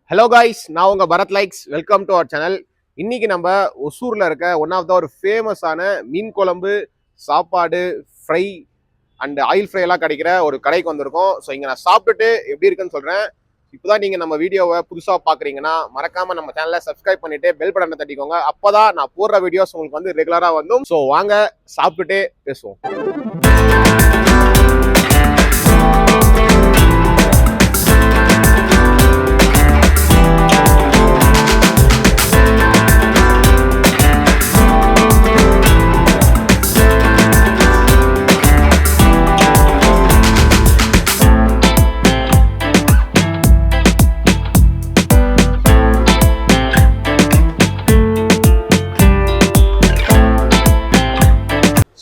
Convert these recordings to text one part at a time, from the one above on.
Hello guys, நான் உங்க Bharath likes. Welcome to our channel. இன்னைக்கு நம்ம ஒசூர்ல இருக்க ஒன் ஆஃப் த ஒரு ஃபேமஸான மீன் குழம்பு, சாப்பாடு, ஃப்ரை அண்ட் ஆயில் ஃப்ரை எல்லாம் கிடைக்கிற ஒரு கடைக்கு வந்திருக்கோம். ஸோ இங்க நான் சாப்பிட்டுட்டு எப்படி இருக்குன்னு சொல்றேன். இப்போதான் நீங்க நம்ம வீடியோவை புதுசா பாக்குறீங்கன்னா மறக்காம நம்ம சேனலை சப்ஸ்கிரைப் பண்ணிட்டு பெல் பட்டனை தட்டிக்கோங்க. அப்பதான் நான் போடுற வீடியோஸ் உங்களுக்கு வந்து ரெகுலரா வந்தும். ஸோ வாங்க சாப்பிட்டுட்டே பேசுவோம்.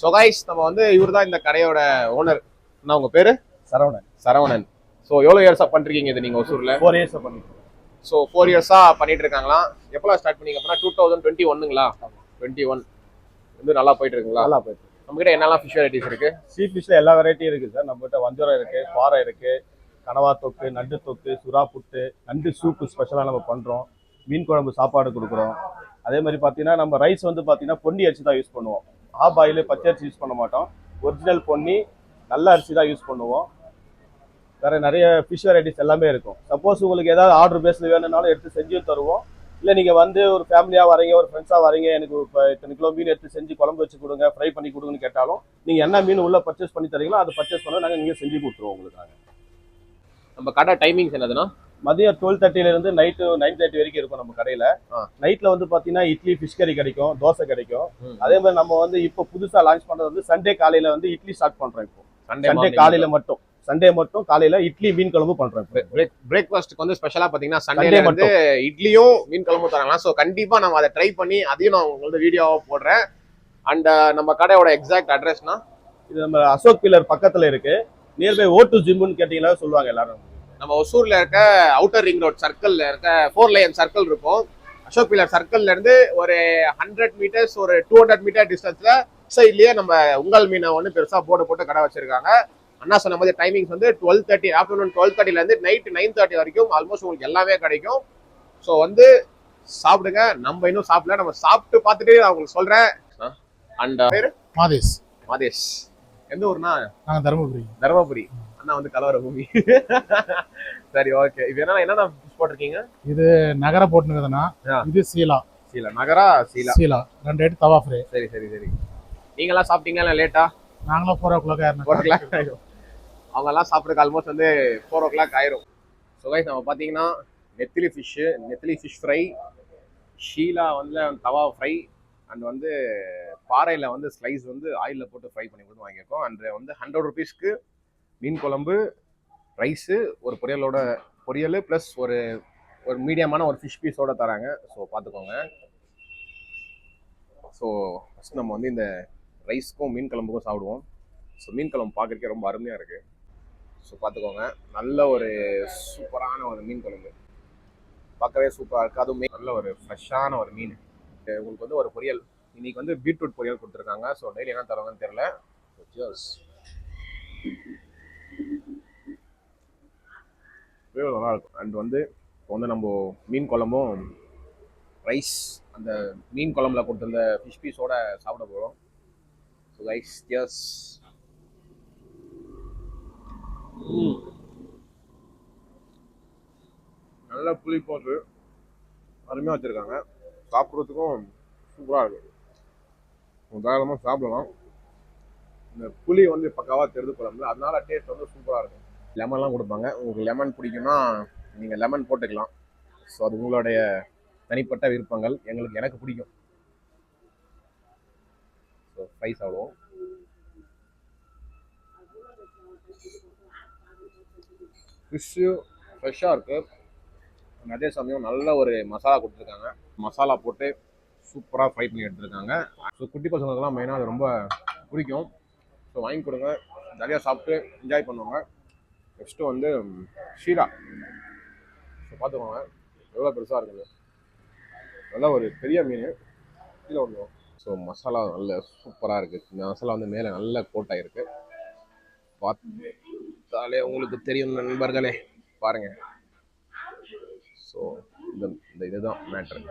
ஸோ கைஸ், நம்ம வந்து இவர் தான் இந்த கடையோட ஓனர். என்ன உங்க பேரு? சரவணன். சரவணன். ஸோ எவ்வளோ இயர்ஸா பண்றீங்க இது நீங்க ஒசூர்ல? 4 இயர்ஸ் பண்ணிட்டு. ஸோ 4 இயர்ஸா பண்ணிட்டு இருக்காங்களாம். எப்போ ஸ்டார்ட் பண்ணீங்க? அப்படின்னா 2021ங்களா? 21 வந்து நல்லா போயிட்டு இருக்குங்களா? நல்லா போயிட்டு. நம்ம கிட்ட என்னெல்லாம் ஃபிஷ் வெரைட்டிஸ் இருக்கு? சீ ஃபிஷ்ல எல்லா வெரைட்டியும் இருக்கு சார். நம்ம கிட்ட வஞ்சரம் இருக்கு, பாறை இருக்கு, கனவா தொக்கு, நண்டு தொக்கு, சுறா புட்டு, நண்டு சூப்பு ஸ்பெஷலா நம்ம பண்றோம். மீன் குழம்பு சாப்பாடு கொடுக்குறோம். அதே மாதிரி பார்த்தீங்கன்னா நம்ம ரைஸ் வந்து பார்த்தீங்கன்னா பொன்னி அரிசி தான் யூஸ் பண்ணுவோம். ஆப் ஆயில் பச்சை அரிசி யூஸ் பண்ண மாட்டோம். ஒரிஜினல் பொன்னி நல்ல அரிசி தான் யூஸ் பண்ணுவோம். வேற நிறைய ஃபிஷ் வெரைட்டிஸ் எல்லாமே இருக்கும். சப்போஸ் உங்களுக்கு ஏதாவது ஆர்டர் பேஸில் வேணும்னாலும் எடுத்து செஞ்சும் தருவோம். இல்லை நீங்கள் வந்து ஒரு ஃபேமிலியாக வரீங்க, ஒரு ஃப்ரெண்ட்ஸாக வரீங்க, எனக்கு இப்போ இத்தனை கிலோ மீன் எடுத்து செஞ்சு குழம்பு வச்சு கொடுங்க, ஃப்ரை பண்ணி கொடுங்கன்னு கேட்டாலும் நீங்கள் என்ன மீன் உள்ள பர்ச்சேஸ் பண்ணி தரீங்களோ அதை பர்ச்சேஸ் பண்ண நாங்கள் இங்கே செஞ்சு கொடுத்துருவோம் உங்களுக்கு. நாங்கள் நம்ம கடை டைமிங்ஸ் என்னதுன்னா மதியம் 12:30 நைட்டு 9:30 வரைக்கும் இருக்கும் நம்ம கடையில். நைட்டில் வந்து பார்த்தீங்கன்னா இட்லி, ஃபிஷ் கறி கிடைக்கும், தோசை கிடைக்கும். அதே மாதிரி நம்ம வந்து இப்போ புதுசாக லான்ச் பண்ணுறது வந்து சண்டே காலையில் வந்து இட்லி ஸ்டார்ட் பண்ணுறோம். இப்போ சண்டே காலையில் மட்டும், சண்டே மட்டும் காலையில இட்லி மீன் குழம்பு பண்றோம். பிரேக்ஃபாஸ்ட்க்கு வந்து ஸ்பெஷலா பாத்தீங்கன்னா சண்டே வந்து இட்லியும் மீன் குழம்பும் தராங்களா. ஸோ கண்டிப்பா நம்ம அதை ட்ரை பண்ணி அதையும் நான் உங்களுக்கு வீடியோவா போடுறேன். அண்ட் நம்ம கடையோட எக்ஸாக்ட் அட்ரஸ்னா இது நம்ம அசோக் பில்லர் பக்கத்துல இருக்கு. நியர்பை O2 ஜிம்னு கேட்டீங்கன்னா சொல்லுவாங்க எல்லாரும். நம்ம ஒசூர்ல இருக்க அவுட்டர் ரிங் ரோட் சர்க்கிள்ல இருக்க 4 லைன் சர்க்கிள் இருக்கும். அசோக் பில்லர் சர்க்கிள்ல இருந்து ஒரு 100 மீட்டர்ஸ், ஒரு 200 மீட்டர் டிஸ்டன்ஸ்ல சைட்லயே நம்ம உங்கள் மீனை வந்து பெருசா போர்டு போட்டு கடை வச்சிருக்காங்க. அண்ணா சொன்ன மாதிரி டைமிங்ஸ் வந்து 12:30 ஆஃப்டர்நூன் 12:30ல இருந்து நைட் 9:30 வரைக்கும் ஆல்மோஸ்ட் உங்களுக்கு எல்லாமே கிடைக்கும். ஸோ வந்து சாப்பிடுங்க. நம்ம இன்னும் சாப்பிடல, நம்ம சாப்பிட்டு பார்த்துட்டு நான் உங்களுக்கு சொல்றேன். அண்ட் பேரு மாதேஷ். மாதேஷ். எந்த ஊர்னா? நாங்க தருமபுரி. தருமபுரி. அண்ணா வந்து கலவர பூமி. சரி, ஓகே. இது என்னென்ன ஃபிஷ் போட்டிருக்கீங்க? இது நகர போட்டுனுக்குதுண்ணா. இது சீலா. சீலா நகரா? சீலா. சீலா 2 ஐட்டம் தவா ஃப்ரை. சரி சரி சரி. நீங்களாம் சாப்பிட்டீங்களா இல்லை லேட்டா? நாங்களும் 4 o'clock 4 o'clock ஆயிடும். அவங்க எல்லாம் சாப்பிட்றதுக்கு ஆல்மோஸ்ட் வந்து 4 o'clock ஆயிரும். ஸோ கைஸ், நம்ம பார்த்தீங்கன்னா நெத்திலி ஃபிஷ்ஷு, நெத்திலி ஃபிஷ் ஃப்ரை, ஷீலா வந்து தவா ஃப்ரை, அண்ட் வந்து பாறையில் வந்து ஸ்லைஸ் வந்து ஆயிலில் போட்டு ஃப்ரை பண்ணி கொடுத்து வாங்கியிருக்கோம். அண்ட் வந்து 100 rupeesக்கு மீன் குழம்பு, ரைஸு, ஒரு பொரியல் ப்ளஸ் ஒரு மீடியமான ஒரு ஃபிஷ் பீஸோட தராங்க. ஸோ பார்த்துக்கோங்க. ஸோ ஃபஸ்ட் நம்ம வந்து இந்த ரைஸ்க்கும் மீன் குழம்புக்கும் சாப்பிடுவோம். ஸோ மீன் குழம்பு பார்க்குறதுக்கே ரொம்ப அருமையாக இருக்குது. ஸோ பார்த்துக்கோங்க. நல்ல ஒரு சூப்பரான ஒரு மீன் குழம்பு, பார்க்கவே சூப்பராக இருக்குது. அதுவும் நல்ல ஒரு ஃப்ரெஷ்ஷான ஒரு மீன். உங்களுக்கு வந்து ஒரு பொரியல், இன்னைக்கு வந்து பீட்ரூட் பொரியல் கொடுத்துருக்காங்க. ஸோ டெய்லி என்ன தருவாங்கன்னு தெரியல. நல்லா இருக்கும். அண்ட் வந்து இப்போ வந்து நம்ம மீன் குழம்பும் ரைஸ் அந்த மீன் குழம்புல கொடுத்துருந்த ஃபிஷ் பீஸோட சாப்பிட போகிறோம். So guys, yes. நல்ல புளி போட்டு அருமையாக வச்சுருக்காங்க. சாப்பிட்றதுக்கும் சூப்பராக இருக்குது. தாராளமாக சாப்பிடலாம். இந்த புளி வந்து பக்காவாக தெரிந்து குழம்பு, அதனால டேஸ்ட் வந்து சூப்பராக இருக்கும். லெமன்லாம் கொடுப்பாங்க. உங்களுக்கு லெமன் பிடிக்கும்னா நீங்கள் லெமன் போட்டுக்கலாம். ஸோ அது உங்களுடைய தனிப்பட்ட விருப்பங்கள். எனக்கு பிடிக்கும். ஸோ ஃப்ரை சாப்பிடுவோம். ஃபிஷ்ஷு ஃப்ரெஷ்ஷாக இருக்குது. அதே சமயம் நல்ல ஒரு மசாலா கொடுத்துருக்காங்க. மசாலா போட்டு சூப்பராக ஃப்ரை பண்ணி எடுத்துருக்காங்க. ஸோ குட்டி பசங்களுக்கெல்லாம் மெயினாக அது ரொம்ப பிடிக்கும். ஸோ வாங்கி கொடுங்க, ஜாலியாக சாப்பிட்டு என்ஜாய் பண்ணுவாங்க. நெக்ஸ்ட்டு வந்து ஷீலா. ஸோ பார்த்துக்கோங்க எவ்வளோ பெருசாக இருக்குது. நல்லா ஒரு பெரிய மீன் கீழே வந்துடும். ஸோ மசாலா நல்ல சூப்பராக இருக்குது. இந்த மசாலா வந்து மேலே நல்ல கோட்டாயிருக்கு. பார்த்தாலே உங்களுக்கு தெரியும் நண்பர்களே, பாருங்கள். ஸோ இந்த இதுதான் மேட்ரு.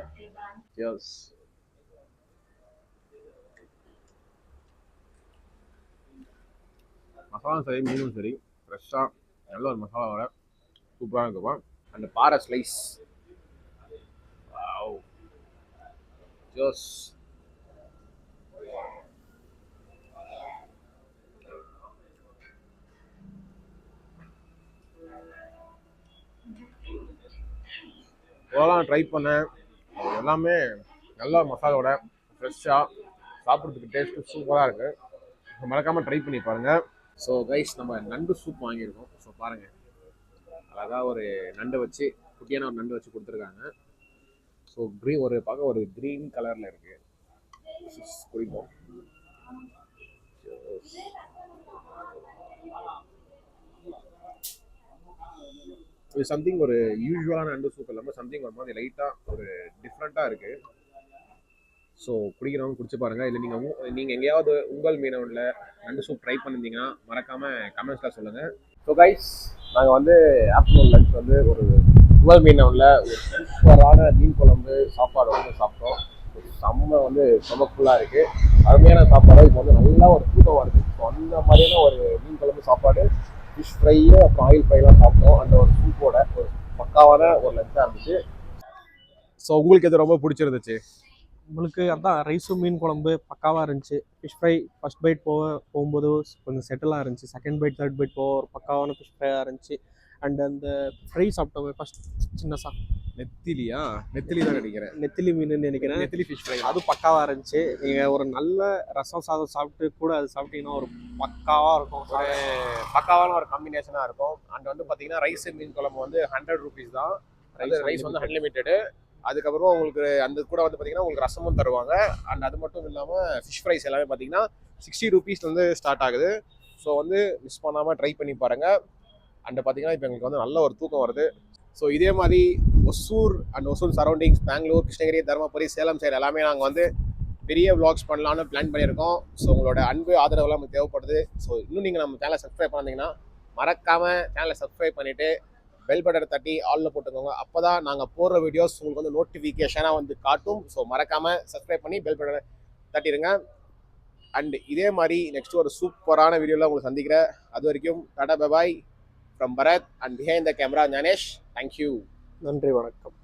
எஸ், மசாலாவும் சரி மீனும் சரி ஃப்ரெஷ்ஷாக நல்ல ஒரு மசாலாவோட சூப்பராக இருக்குப்பா. அந்த பாறை ஸ்லைஸ் ஜோஸ். இதெல்லாம் ட்ரை பண்ணேன், எல்லாமே நல்ல மசாலாவோட ஃப்ரெஷ்ஷாக சாப்பிட்றதுக்கு டேஸ்ட்டு சூப்பராக இருக்குது. மறக்காமல் ட்ரை பண்ணி பாருங்கள். ஸோ கைஸ், நம்ம நண்டு சூப் வாங்கியிருக்கோம். ஸோ பாருங்கள், அழகாக ஒரு நண்டை வச்சு, குட்டியான ஒரு நண்டு வச்சு கொடுத்துருக்காங்க. ஸோ ஒரு பார்க்க ஒரு க்ரீன் கலரில் இருக்குது. குடிப்போம். இது சம்திங் ஒரு யூஸ்வலான நண்டு சூப் இல்லாமல் சம்திங் ஒரு மாதிரி லைட்டாக ஒரு டிஃப்ரெண்ட்டாக இருக்குது. ஸோ குடிக்கிறவங்க குடிச்சு பாருங்கள். இல்லை நீங்கள் எங்கேயாவது உங்கள் மீனவனில் நண்டு சூப் ட்ரை பண்ணியிருந்தீங்கன்னா மறக்காமல் கமெண்ட்ஸில் சொல்லுங்கள். ஸோ கைஸ், நாங்கள் வந்து ஆஃப்டர்நூன் லஞ்ச் வந்து ஒரு உங்கள் மீனவனில் ஒரு சூப்பரான மீன் குழம்பு சாப்பாடு வந்து சாப்பிட்டோம். செம்ம வந்து ஸ்டொமக்ஃபுல்லாக இருக்குது. அருமையான சாப்பாடு. இப்போ வந்து நல்லா ஒரு தூக்கம் வருது. ஸோ அந்த மாதிரியான ஒரு மீன் குழம்பு சாப்பாடு, ஃபிஷ் ஃப்ரை, அப்புறம் ஆயில் ஃப்ரைலாம் சாப்பிட்டோம். அந்த ஒரு சூப்போட ஒரு பக்காவான ஒரு லஞ்சாக இருந்துச்சு. ஸோ உங்களுக்கு எது ரொம்ப பிடிச்சிருந்துச்சு? உங்களுக்கு அதான் ரைஸும் மீன் குழம்பு பக்காவாக இருந்துச்சு. ஃபிஷ் ஃப்ரை ஃபஸ்ட் பைட் போகும்போது கொஞ்சம் செட்டிலாக இருந்துச்சு. செகண்ட் பைட் தேர்ட் பைட் போக ஒரு பக்காவான ஃபிஷ் ஃப்ரையாக இருந்துச்சு. அண்ட் அந்த ஃப்ரை சாப்பிட்டோம் ஃபஸ்ட் சின்னசா நெத்திலி தான் நினைக்கிறேன். நெத்திலி மீன் நினைக்கிறேன். நெத்திலி ஃபிஷ் ஃப்ரை அது பக்காவாக இருந்துச்சு. நீங்கள் ஒரு நல்ல ரசம் சாதம் சாப்பிட்டு கூட அது சாப்பிட்டீங்கன்னா ஒரு பக்காவாக இருக்கும். ஒரு பக்காவான ஒரு காம்பினேஷனாக இருக்கும். அண்ட் வந்து பார்த்தீங்கன்னா ரைஸ் மீன் குழம்பு வந்து 100 rupees தான். ரைஸ் வந்து அன்லிமிட்டெடு. அதுக்கப்புறம் உங்களுக்கு அந்த கூட வந்து பார்த்தீங்கன்னா உங்களுக்கு ரசமும் தருவாங்க. அண்ட் அது மட்டும் இல்லாமல் ஃபிஷ் ஃப்ரைஸ் எல்லாமே பார்த்தீங்கன்னா 60 rupees வந்து ஸ்டார்ட் ஆகுது. ஸோ வந்து மிஸ் பண்ணாமல் ட்ரை பண்ணி பாருங்கள். அண்ட் பார்த்தீங்கன்னா இப்போ எங்களுக்கு வந்து நல்ல ஒரு தூக்கம் வருது. ஸோ இதே மாதிரி Hosur and Hosur surroundings, Bangalore, Krishnagiri, Dharmapuri, Salem side எல்லாமே நாங்கள் வந்து பெரிய vlogs பண்ணலான்னு பிளான் பண்ணியிருக்கோம். ஸோ உங்களோட அன்பு ஆதரவுலாம் நமக்கு தேவைப்படுது. ஸோ இன்னும் நீங்கள் நம்ம சேனலை சப்ஸ்கிரைப் பண்ணீங்கன்னா மறக்காமல் சேனலை சப்ஸ்கிரைப் பண்ணிவிட்டு பெல் பட்டனை தட்டி ஆலில் போட்டுக்கோங்க. அப்போ தான் நாங்கள் போடுற வீடியோஸ் உங்களுக்கு வந்து நோட்டிஃபிகேஷனாக வந்து காட்டும். ஸோ மறக்காமல் சப்ஸ்கிரைப் பண்ணி பெல் பட்டனை தட்டிடுங்க. அண்ட் இதே மாதிரி நெக்ஸ்ட் ஒரு சூப்பரான வீடியோவில் உங்களுக்கு சந்திக்கிறேன். அது வரைக்கும் tata bye bye from Bharath and behind the camera Gnanesh. Thank you. நன்றி, வணக்கம்.